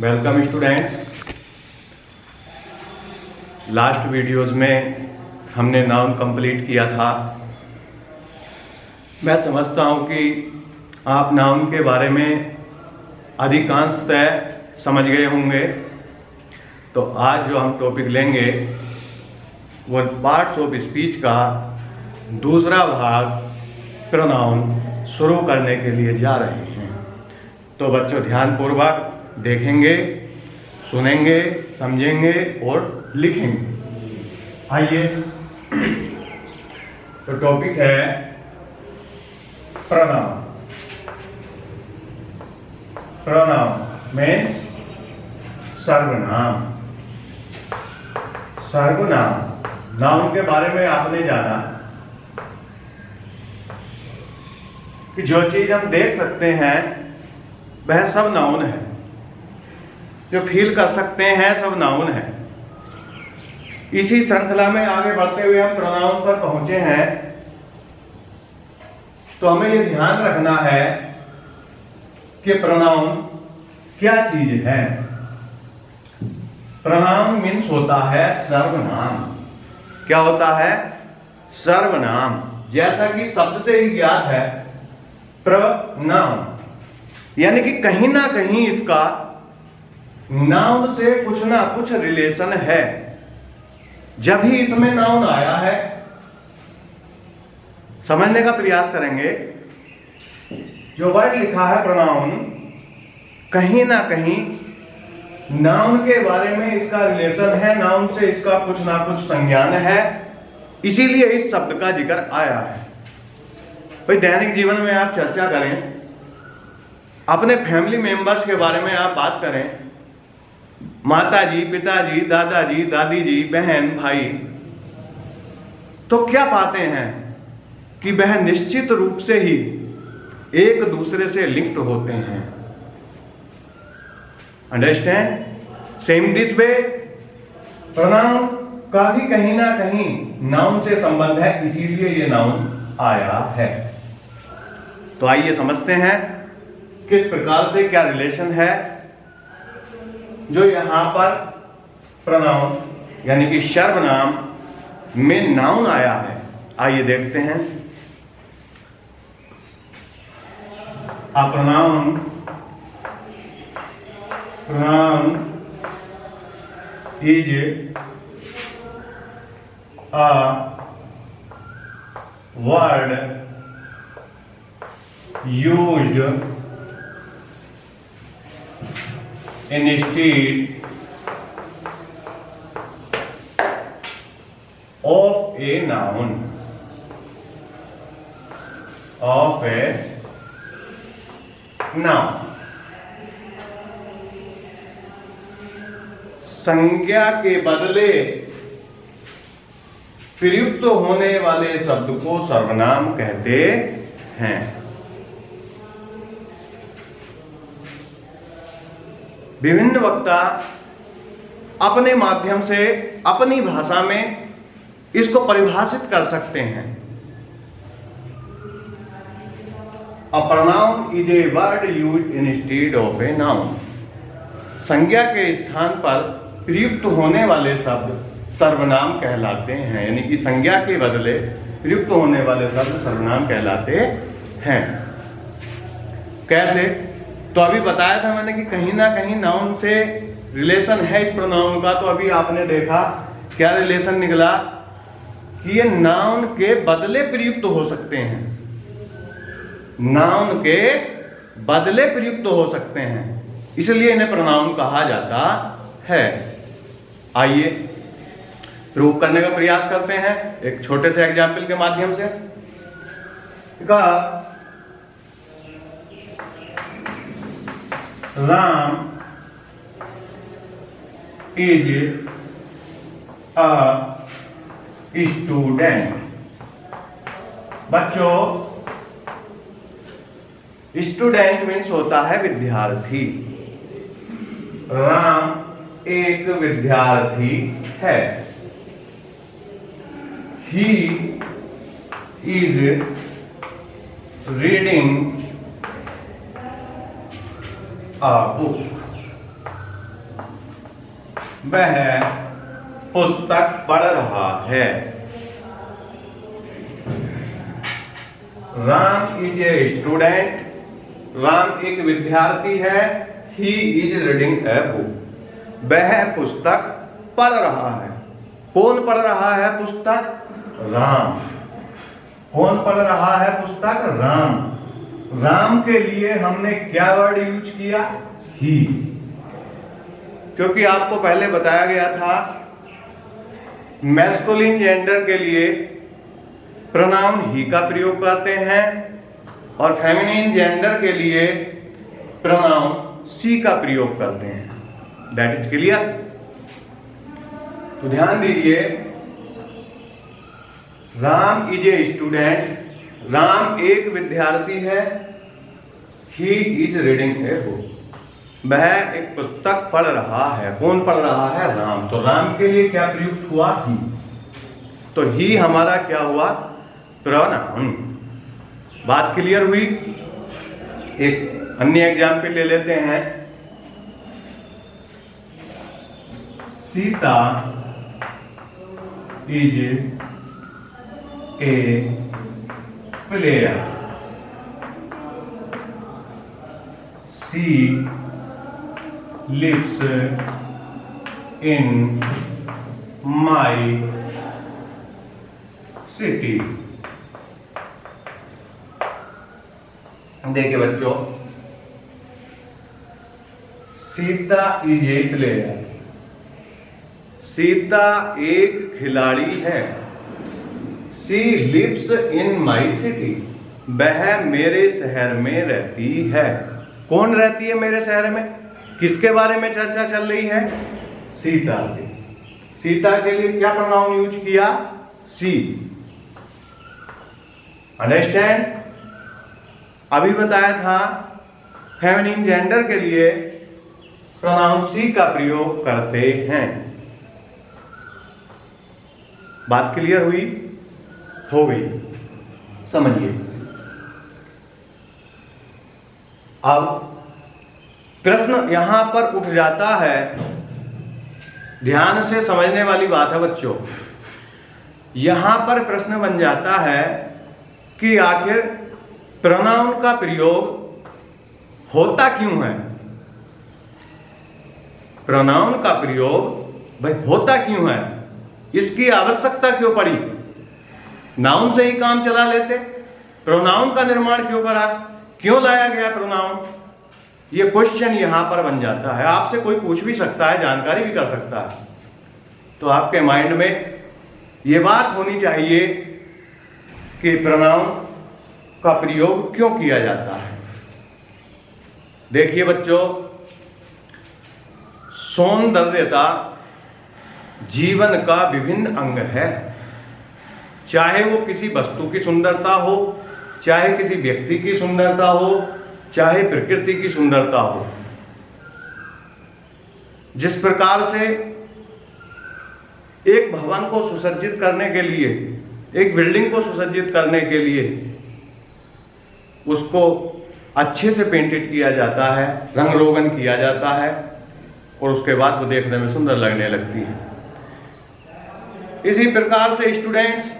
Welcome students. Last videos में हमने noun complete किया था। मैं समझता हूँ कि आप नाउन के बारे में अधिकांशतः समझ गए होंगे। तो आज जो हम टॉपिक लेंगे वो पार्ट्स ऑफ स्पीच का दूसरा भाग प्रोनाउन शुरू करने के लिए जा रहे हैं। तो बच्चों ध्यानपूर्वक देखेंगे, सुनेंगे, समझेंगे और लिखेंगे। आइए, तो टॉपिक है प्रोनाउन। प्रोनाउन मीन्स सर्वनाम। सर्वनाम, नाउन के बारे में आपने जाना कि जो चीज हम देख सकते हैं वह सब नाउन है, जो फील कर सकते हैं सब नाउन है। इसी श्रृंखला में आगे बढ़ते हुए हम प्रोनाउन पर पहुंचे हैं। तो हमें यह ध्यान रखना है कि प्रोनाउन क्या चीज है। प्रोनाउन मीन्स होता है सर्वनाम। क्या होता है? सर्वनाम। जैसा कि शब्द से ही ज्ञात है, प्रोनाउन यानी कि कहीं ना कहीं इसका नाउन से कुछ ना कुछ रिलेशन है। जब ही इसमें नाउन आया है, समझने का प्रयास करेंगे। जो वर्ड लिखा है प्रोनाउन, कहीं ना कहीं नाउन के बारे में इसका रिलेशन है, नाउन से इसका कुछ ना कुछ संज्ञान है, इसीलिए इस शब्द का जिक्र आया है। भाई दैनिक जीवन में आप चर्चा करें, अपने फैमिली मेंबर्स के बारे में आप बात करें, माताजी, पिताजी, दादाजी, दादी जी, बहन, भाई, तो क्या पाते हैं कि वह निश्चित रूप से ही एक दूसरे से लिंक्ड होते हैं। Understand? Same this way pronoun का भी कहीं ना कहीं नाउन से संबंध है, इसीलिए ये नाउन आया है। तो आइए समझते हैं किस प्रकार से क्या रिलेशन है जो यहां पर प्रोनाउन यानी कि सर्वनाम में नाउन आया है। आइए देखते हैं। A pronoun is a word used instead of a noun. Of a noun. संज्ञा के बदले प्रयुक्त होने वाले शब्द को सर्वनाम कहते हैं। विभिन्न वक्ता अपने माध्यम से अपनी भाषा में इसको परिभाषित कर सकते हैं। A pronoun is a word used instead of a noun. संज्ञा के स्थान पर प्रयुक्त होने वाले शब्द सर्वनाम कहलाते हैं, यानी कि संज्ञा के बदले प्रयुक्त होने वाले शब्द सर्वनाम कहलाते हैं। कैसे? तो अभी बताया था मैंने कि कहीं ना कहीं नाउन से रिलेशन है इस प्रोनाउन का। तो अभी आपने देखा क्या रिलेशन निकला कि ये नाउन के बदले प्रयुक्त हो सकते हैं। नाउन के बदले प्रयुक्त हो सकते हैं, इसलिए इन्हें प्रोनाउन कहा जाता है। आइए प्रूव करने का प्रयास करते हैं एक छोटे से एग्जाम्पल के माध्यम से। Ram is a student. बच्चों, स्टूडेंट मीन्स होता है विद्यार्थी। राम एक विद्यार्थी है। He is reading a book। वह पुस्तक पढ़ रहा है। Ram is a student, Ram एक विद्यार्थी है। He is reading a book, वह पुस्तक पढ़ रहा है। कौन पढ़ रहा है पुस्तक? राम। कौन पढ़ रहा है पुस्तक? राम। राम के लिए हमने क्या वर्ड यूज किया? ही। क्योंकि आपको पहले बताया गया था मैस्कुलिन जेंडर के लिए प्रोनाउन ही का प्रयोग करते हैं और फेमिनिन जेंडर के लिए प्रोनाउन सी का प्रयोग करते हैं। That is clear? तो ध्यान दीजिए, Ram is a student, Ram एक विद्यार्थी है। He is reading a book, वह एक पुस्तक पढ़ रहा है। कौन पढ़ रहा है? राम। तो राम के लिए क्या प्रयुक्त हुआ? ही। तो ही हमारा क्या हुआ? प्रोनाउन। बात क्लियर हुई? एक अन्य एग्जाम्पल ले लेते हैं। Sita is a player, she lives in my city। देखिए बच्चों, Sita is a player, Sita एक खिलाड़ी है। She lives in my city, वह मेरे शहर में रहती है। कौन रहती है मेरे शहर में? किसके बारे में चर्चा चल रही है? सीता की। सीता के लिए क्या प्रोनाउन यूज किया? सी। अंडरस्टैंड? अभी बताया था फेमिनिन जेंडर के लिए प्रोनाउन सी का प्रयोग करते हैं। बात क्लियर हुई? हो गई? समझिए। अब प्रश्न यहां पर उठ जाता है, ध्यान से समझने वाली बात है बच्चों। यहां पर प्रश्न बन जाता है कि आखिर प्रोनाउन का प्रयोग होता क्यों है? प्रोनाउन का प्रयोग भाई होता क्यों है? इसकी आवश्यकता क्यों पड़ी? नाउन से ही काम चला लेते, प्रोनाउन का निर्माण क्यों करा? क्यों लाया गया प्रोनाउन? ये क्वेश्चन यहां पर बन जाता है। आपसे कोई पूछ भी सकता है, जानकारी भी कर सकता है। तो आपके माइंड में ये बात होनी चाहिए कि प्रोनाउन का प्रयोग क्यों किया जाता है। देखिए बच्चों, सौंदर्यता जीवन का विभिन्न अंग है। चाहे वो किसी वस्तु की सुंदरता हो, चाहे किसी व्यक्ति की सुंदरता हो, चाहे प्रकृति की सुंदरता हो। जिस प्रकार से एक भवन को सुसज्जित करने के लिए, एक बिल्डिंग को सुसज्जित करने के लिए उसको अच्छे से पेंटेड किया जाता है, रंग रोगन किया जाता है और उसके बाद वो देखने में सुंदर लगने लगती है। इसी प्रकार से स्टूडेंट्स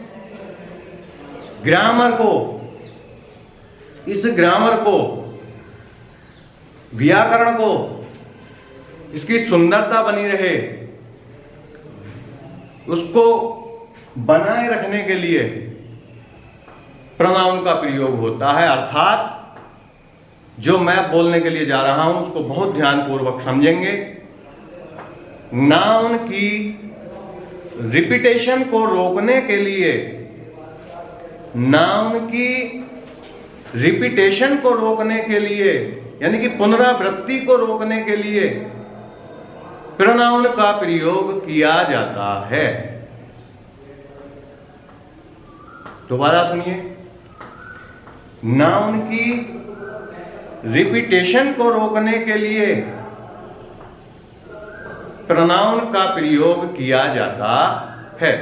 ग्रामर को, इस ग्रामर को, व्याकरण को, इसकी सुंदरता बनी रहे, उसको बनाए रखने के लिए प्रोनाउन का प्रयोग होता है। अर्थात जो मैं बोलने के लिए जा रहा हूं उसको बहुत ध्यानपूर्वक समझेंगे। नाउन की रिपीटेशन को रोकने के लिए, नाउन की रिपीटेशन को रोकने के लिए, यानी कि पुनरावृत्ति को रोकने के लिए प्रोनाउन का प्रयोग किया जाता है। दोबारा सुनिए, नाउन की रिपीटेशन को रोकने के लिए प्रोनाउन का प्रयोग किया जाता है।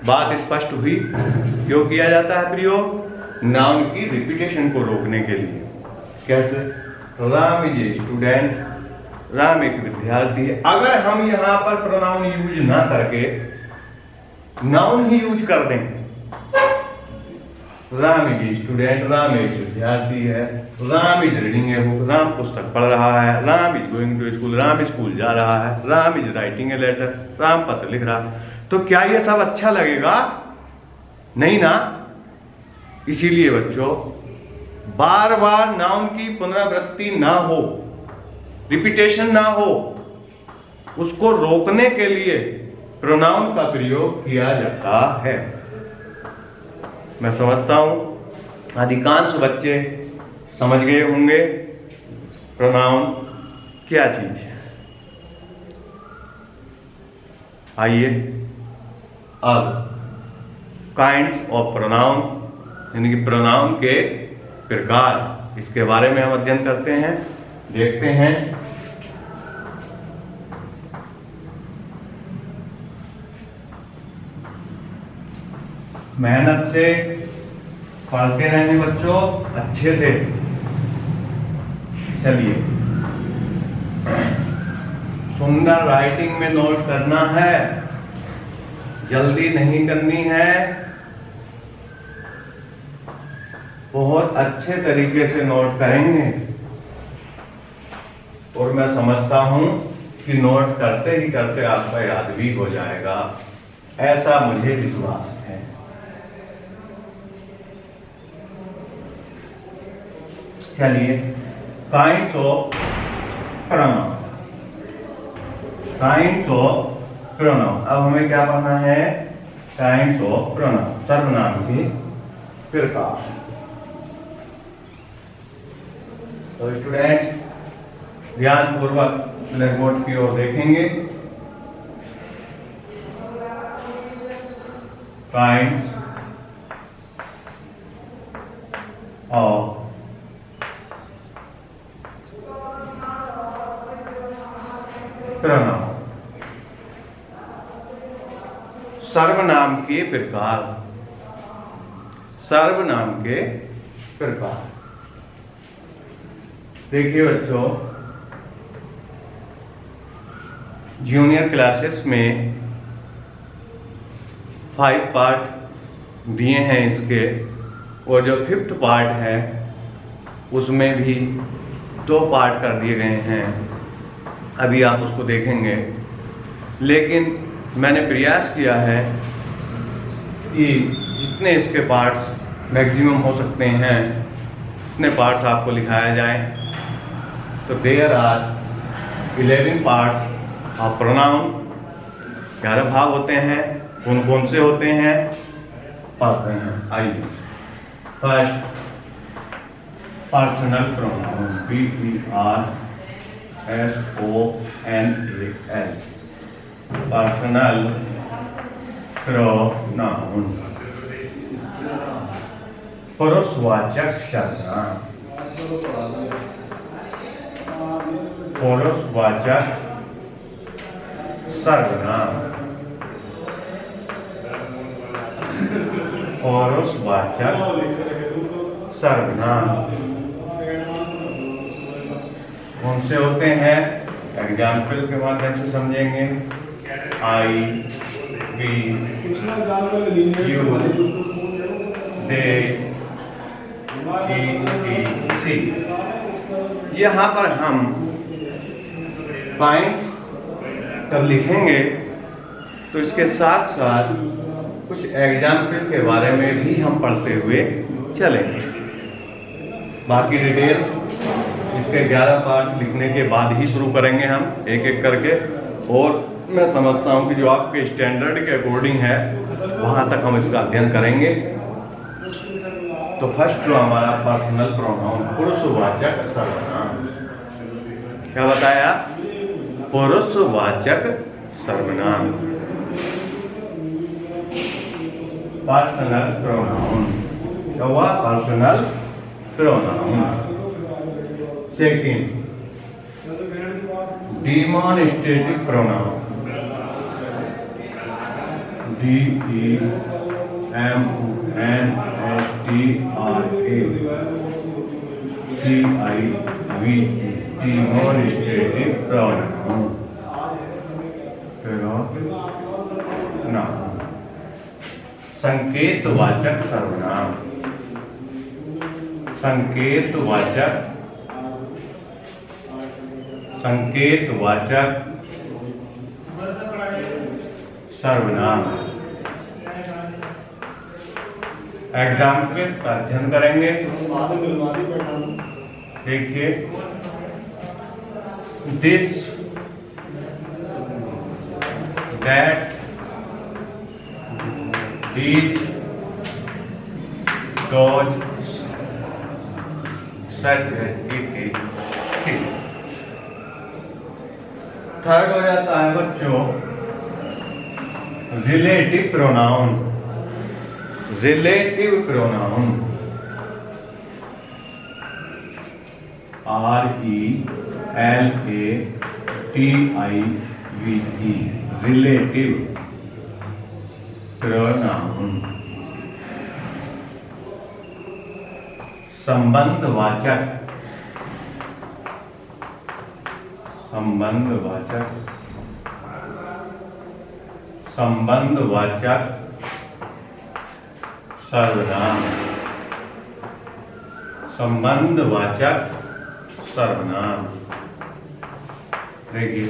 बात स्पष्ट हुई? क्यों किया जाता है प्रयोग? नाउन की रिपीटेशन को रोकने के लिए। कैसे? Ram is a student, Ram एक विद्यार्थी है। अगर हम यहाँ पर प्रोनाउन यूज ना करके नाउन ही यूज कर दें, राम इज स्टूडेंट, राम एक विद्यार्थी है, Ram is reading a book, Ram पुस्तक पढ़ रहा है, Ram is going to school, Ram school जा रहा है, Ram is writing a letter, Ram पत्र लिख रहा है, तो क्या ये सब अच्छा लगेगा? नहीं ना। इसीलिए बच्चों बार बार नाउन की पुनरावृत्ति ना हो, रिपीटेशन ना हो, उसको रोकने के लिए प्रोनाउन का प्रयोग किया जाता है। मैं समझता हूं अधिकांश बच्चे समझ गए होंगे प्रोनाउन क्या चीज है। आइए अब काइंड्स ऑफ प्रोनाउन यानी कि प्रोनाउन के प्रकार, इसके बारे में हम अध्ययन करते हैं, देखते हैं। मेहनत से पढ़ते रहेंगे बच्चों, अच्छे से। चलिए, सुंदर राइटिंग में नोट करना है, जल्दी नहीं करनी है, बहुत अच्छे तरीके से नोट करेंगे। और मैं समझता हूं कि नोट करते ही करते आपका याद भी हो जाएगा, ऐसा मुझे विश्वास है। चलिए, kinds of pronoun, kinds of pronoun. अब हमें क्या पढ़ना है? काइंड्स ऑफ प्रोनाउन, सर्वनाम के प्रकार। तो स्टूडेंट्स ध्यानपूर्वक ब्लैक बोर्ड की ओर देखेंगे। काइंड्स ऑफ प्रोनाउन, सर्वनाम के प्रकार, सर्वनाम के प्रकार। देखिए बच्चों, जूनियर क्लासेस में 5 पार्ट दिए हैं इसके, और जो 5th पार्ट है उसमें भी 2 पार्ट कर दिए गए हैं। अभी आप उसको देखेंगे, लेकिन मैंने प्रयास किया है कि जितने इसके पार्ट्स मैक्सिमम हो सकते हैं उतने पार्ट्स आपको लिखाया जाए। तो there are 11 parts of pronoun. 11 भाग होते हैं, कौन कौन से होते हैं पढ़ते हैं। आइए, first personal pronoun, PERSONAL, personal pronoun, पुरुषवाचक सर्वनाम, पुरुषवाचक सर्वनाम, पुरुषवाचक सर्वनाम कौन से होते हैं? एग्जाम्पल के माध्यम से समझेंगे। I, we, you, they, he, she। यहाँ पर हम काइंड्स जब लिखेंगे तो इसके साथ साथ कुछ एग्जाम्पल के बारे में भी हम पढ़ते हुए चलेंगे। बाकी डिटेल्स इसके 11 पार्ट्स लिखने के बाद ही शुरू करेंगे हम एक एक करके, और मैं समझता हूं कि जो आपके स्टैंडर्ड के अकॉर्डिंग है वहां तक हम इसका अध्ययन करेंगे। तो फर्स्ट जो हमारा पर्सनल प्रोनाउन, पुरुषवाचक सर्वनाम, क्या बताया? पुरुषवाचक सर्वनाम, पर्सनल प्रोनाउन। क्या हुआ? Personal pronoun. Second, demonstrative pronoun, DEMONSTRATIVE। Demonstrative pronoun संकेतवाचक सर्वनाम, संकेतवाचक सर्वनाम। एग्जाम्पल का अध्ययन करेंगे। देखिए, this, that, these, those, such as it is। ठीक। थर्ड हो जाता है बच्चों relative pronoun. Relative pronoun RELATIVE, relative pronoun. संबंधवाचक, संबंधवाचक, संबंधवाचक सर्वनाम, संबंधवाचक सर्वनाम। देखिए,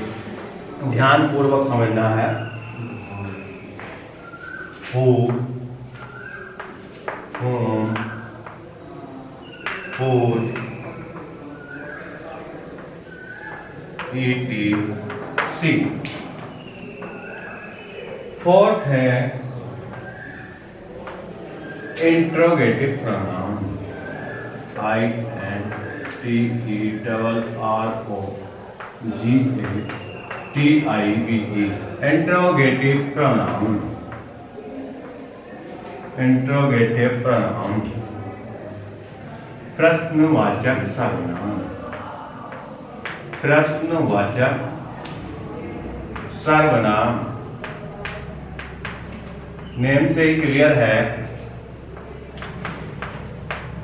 ध्यान पूर्वक समझना है। who, whom, whose, etc। Fourth है interrogative pronoun INTERROGATIVE, interrogative pronoun. Interrogative pronoun प्रश्नवाचक सर्वनाम, प्रश्नवाचक सर्वनाम। नेम से ही क्लियर है,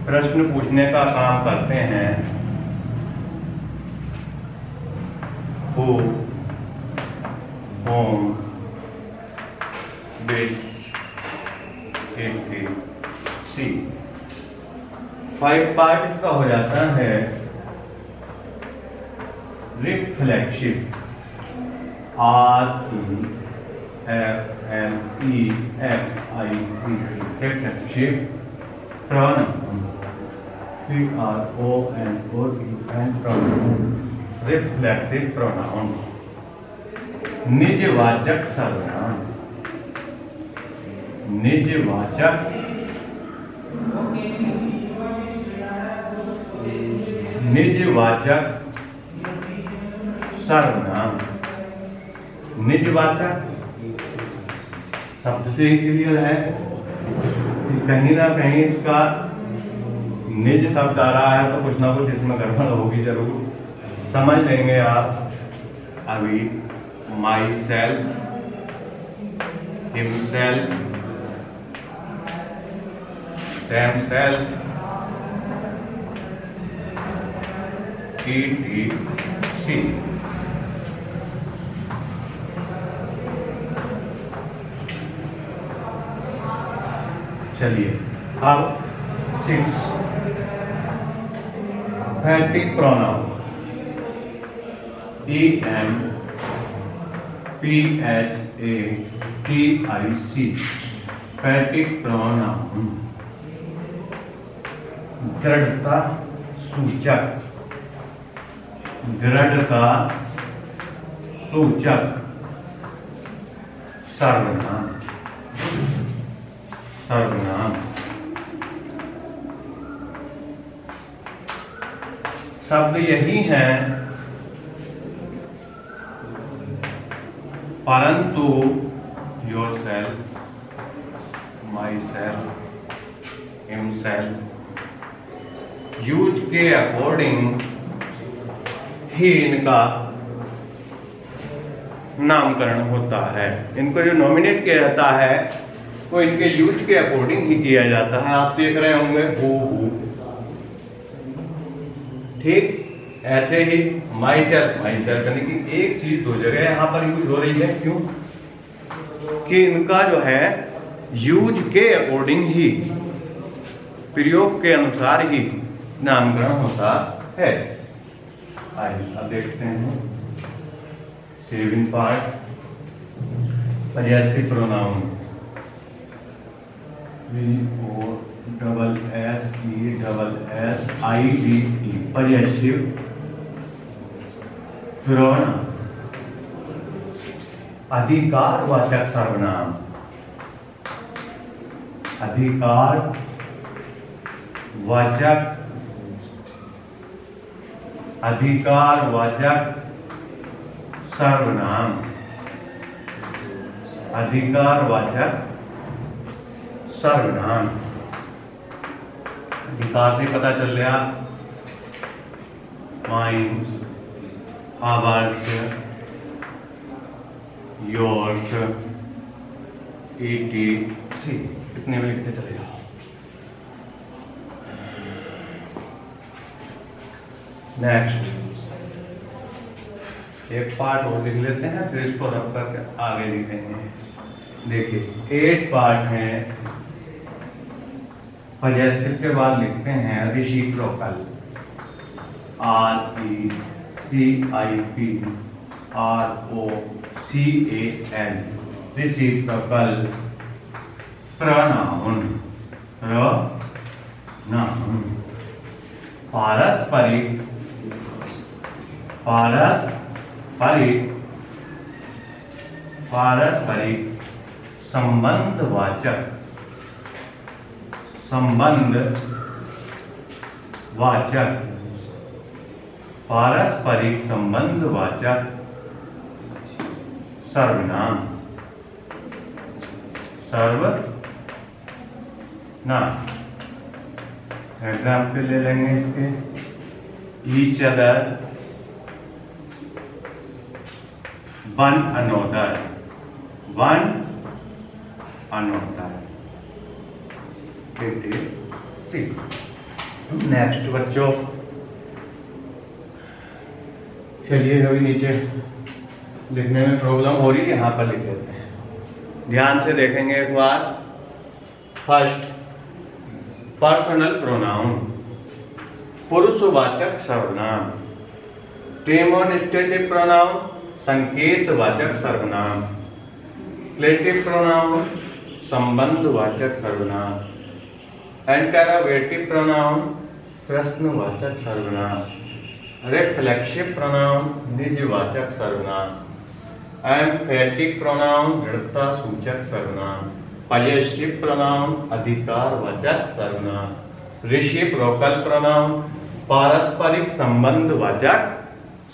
प्रश्न पूछने का काम करते हैं। who, whom, which, etc। 5 part इसका हो जाता है reflexive, REFLEXIV, reflexive pronoun, PRONOUN, pronoun, reflexive pronoun. निजवाचक सर्वनाम, निजवाचक निजवाचक सर्वनाम। निजवाचक शब्द से ही क्लियर है कि कहीं ना कहीं इसका निज शब्द आ रहा है, तो कुछ ना कुछ इसमें गड़बड़ होगी जरूर। समझ लेंगे आप अभी। My self, himself, themselves, etc। चलिए अब 6 emphatic pronoun EMPHATIC, emphatic pronoun दृढ़ता सूचक, दृढ़ता सूचक सर्वनाम, सर्वनाम। शब्द यही हैं, परंतु योरसेल्फ, माईसेल्फ, हिमसेल्फ यूज के अकॉर्डिंग ही इनका नामकरण होता है। इनको जो नॉमिनेट किया जाता है वो इनके यूज के अकॉर्डिंग ही किया जाता है। आप देख रहे होंगे हु, ठीक। ऐसे ही माई सेल्फ यानी कि एक चीज दो जगह यहां पर यूज हो रही है। क्यों? कि इनका जो है यूज के अकॉर्डिंग ही, प्रयोग के अनुसार ही नामकरण होता है। आइए अब देखते हैं 7 पार्ट। पर्यायवाची प्रोनाउन POSSESSIDE पर्यायवाची प्रोनाउन। अधिकारवाचक सर्वनाम, अधिकारवाचक सर्वनाम, अधिकारवाचक सर्वनाम। अधिकार से पता चल गया माइन, आवर्स, योर्स, ETC। कितने में लिखते चले जाओ। नेक्स्ट एक पार्ट और लिख लेते हैं, फिर इसको रख करके आगे लिखेंगे। देखिए 8 पार्ट हैं। पजेसिव के बाद लिखते हैं रेसिप्रोकल, RECIPROCAL, रेसिप्रोकल प्रोनाउन, पारस्परिक संबंधवाचक, पारस्परिक संबंधवाचक सर्वनाम, एग्जाम्पल ले लेंगे इसके। Each other, one another, next बच्चों, चलिए अभी नीचे लिखने में प्रॉब्लम हो रही है, यहां पर लिख लेते हैं। ध्यान से देखेंगे एक बार। फर्स्ट, पर्सनल प्रोनाउन, पुरुषवाचक सर्वनाम। डेमोन्स्ट्रेटिव प्रोनाउन, संकेतवाचक सर्वनाम। प्लेटिव प्रोनाउन, संबंधवाचक सर्वनाम। इंटरोगेटिव प्रोनाउन, प्रश्नवाचक सर्वनाम। रिफ्लेक्सिव प्रोनाउन, निजवाचक सर्वनाम। एम्फेटिक प्रोनाउन, दृढ़ता सूचक सर्वनाम। पर्यायवाची प्रोनाउन, अधिकारवाचक सर्वनाम। रेसिप्रोकल प्रोनाउन, पारस्परिक संबंधवाचक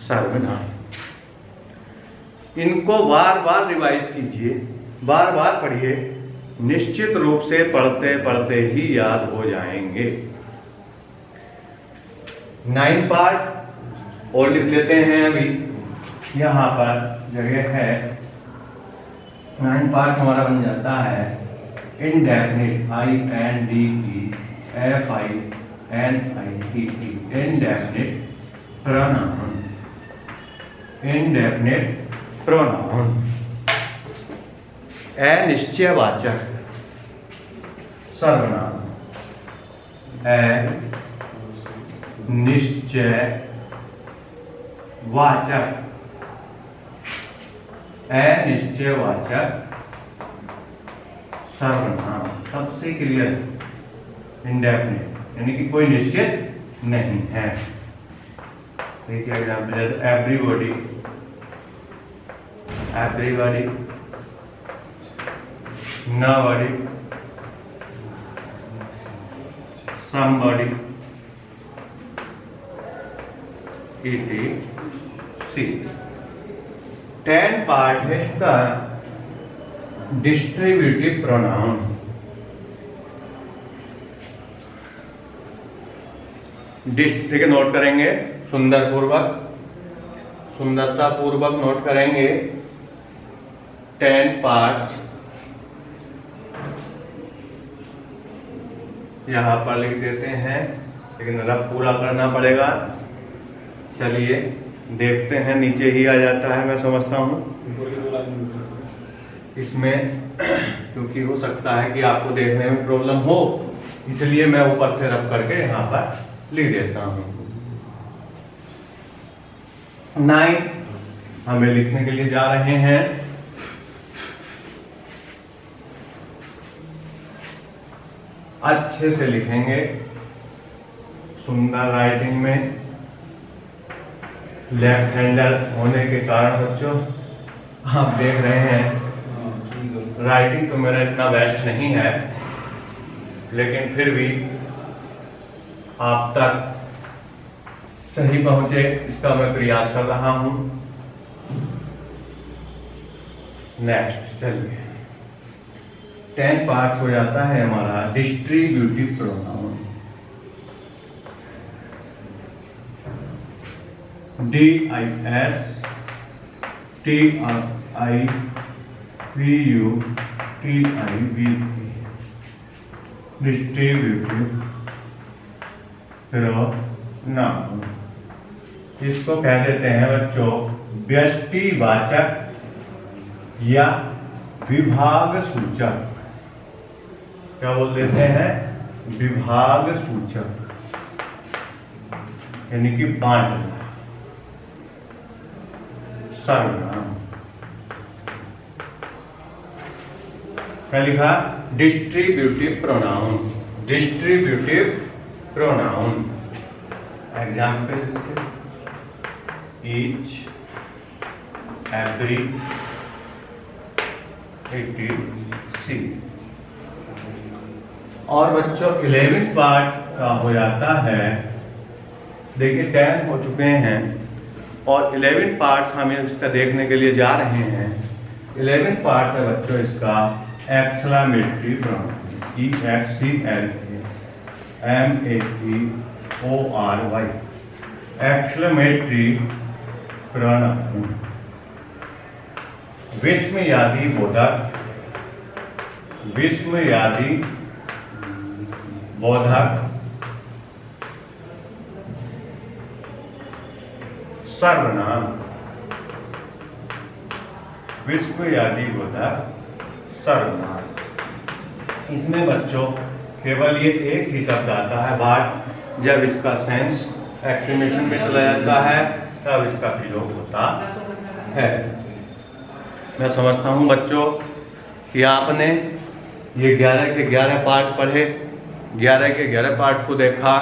सर्वनाम। इनको बार बार रिवाइज कीजिए, बार बार पढ़िए, निश्चित रूप से पढ़ते पढ़ते ही याद हो जाएंगे। 9 पार्ट और लिख लेते हैं। अभी यहां पर जगह है। 9 पार्ट हमारा बन जाता है indefinite, INDEFINIT, indefinite pronoun, indefinite pronoun. अनिश्चयवाचक सर्वनाम, अनिश्चयवाचक, अनिश्चयवाचक सर्वनाम। सबसे क्लियर, इंडेफिनिट यानी कि कोई निश्चित नहीं है। देखिए example, everybody, everybody, nobody, somebody, etc. 10 part है इसका डिस्ट्रीब्यूटिव प्रोनाउन। ठीक है, नोट करेंगे सुंदरता पूर्वक नोट करेंगे। 10 पार्ट्स यहां पर लिख देते हैं, लेकिन रफ पूरा करना पड़ेगा। चलिए देखते हैं, नीचे ही आ जाता है मैं समझता हूँ इसमें, क्योंकि हो सकता है कि आपको देखने में प्रॉब्लम हो, इसलिए मैं ऊपर से रब करके यहाँ पर लिख देता हूँ। 9 हमें लिखने के लिए जा रहे हैं। अच्छे से लिखेंगे, सुंदर राइटिंग में। लेफ्ट हैंडर होने के कारण बच्चों आप देख रहे हैं राइटिंग तो मेरा इतना बेस्ट नहीं है, लेकिन फिर भी आप तक सही पहुंचे इसका मैं प्रयास कर रहा हूं। नेक्स्ट चलिए, 10 पार्ट्स हो जाता है हमारा distributive pronoun. DISTRIBUTIV distributive pronoun, इसको कह देते हैं बच्चों व्यष्टिवाचक या विभाग सूचक। क्या बोल देते हैं? विभाग सूचक, यानी कि बांटना। सर्वनाम क्या लिखा? Distributive pronoun. Distributive pronoun example each, every, etc। और बच्चों 11th पार्ट का हो जाता है, देखिए 10 हो चुके हैं और 11th पार्ट हम इसका देखने के लिए जा रहे हैं। 11th पार्ट है बच्चों इसका exclamatory pronoun. EXCLAMATORY exclamatory pronoun. विस्मयादि बोधक, विस्मयादि बोधक सर्वनाम। विस्मयादि बोधक सर्वनाम। इसमें बच्चों केवल ये एक ही शब्द आता है बट जब इसका सेंस एक्सक्लेमेशन में चला जाता है तब इसका प्रयोग होता है। मैं समझता हूं बच्चों कि आपने ये 11 के 11 पार्ट पढ़े, 11 के 11 पार्ट को देखा।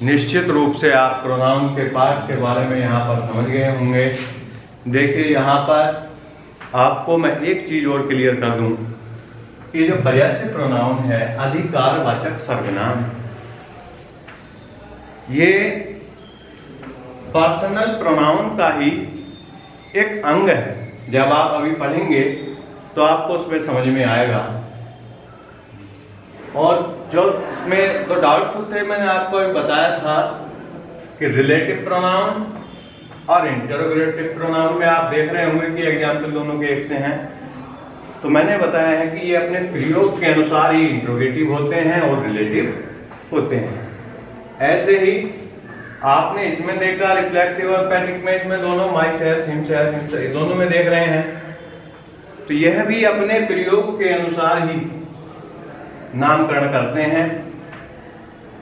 निश्चित रूप से आप प्रोनाउन के पार्ट के बारे में यहाँ पर समझ गए होंगे। देखिए यहाँ पर आपको मैं एक चीज और क्लियर कर दूं कि जो पर्यायवाची प्रोनाउन है अधिकारवाचक सर्वनाम, ये पर्सनल प्रोनाउन का ही एक अंग है। जब आप अभी पढ़ेंगे तो आपको उसमें समझ में आएगा। और जो इसमें तो डाउटफुल थे, मैंने आपको अभी बताया था कि रिलेटिव प्रोनाउन और इंटरोगेटिव प्रोनाउन में आप देख रहे होंगे कि एग्जाम्पल दोनों के एक से हैं। तो मैंने बताया है कि ये अपने प्रयोग के अनुसार ही इंटरोगेटिव होते हैं और रिलेटिव होते हैं। ऐसे ही आपने इसमें देखा रिफ्लेक्सिव और पैटिक में, इसमें दोनों माई सेल्फ, हिमसेल्फ, हिमसेल्फ दोनों में देख रहे हैं। तो यह भी अपने प्रयोग के अनुसार ही नामकरण करते हैं।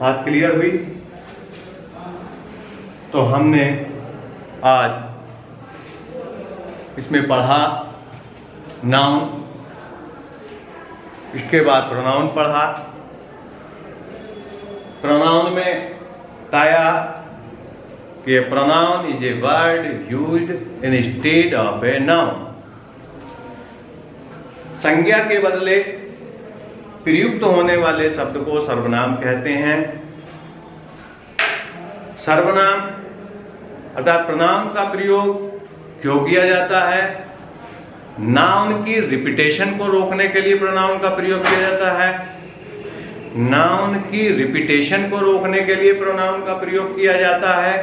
बात क्लियर हुई? तो हमने आज इसमें पढ़ा नाउन, इसके बाद प्रोनाउन पढ़ा। प्रोनाउन में बताया कि pronoun is a word used instead of a noun. संज्ञा के बदले प्रयुक्त होने वाले शब्द को सर्वनाम कहते हैं। सर्वनाम अर्थात प्रोनाउन का प्रयोग क्यों किया जाता है? नाउन की रिपीटेशन को रोकने के लिए प्रोनाउन का प्रयोग किया जाता है। नाउन की रिपीटेशन को रोकने के लिए प्रोनाउन का प्रयोग किया जाता है।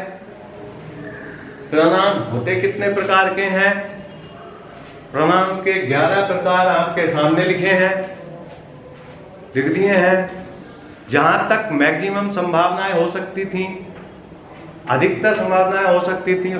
प्रोनाउन होते कितने प्रकार के हैं? प्रोनाउन के 11 प्रकार आपके सामने लिखे हैं, लिख दिए हैं। जहां तक मैक्सिमम संभावनाएं हो सकती थी अधिकतर संभावनाएं हो सकती थी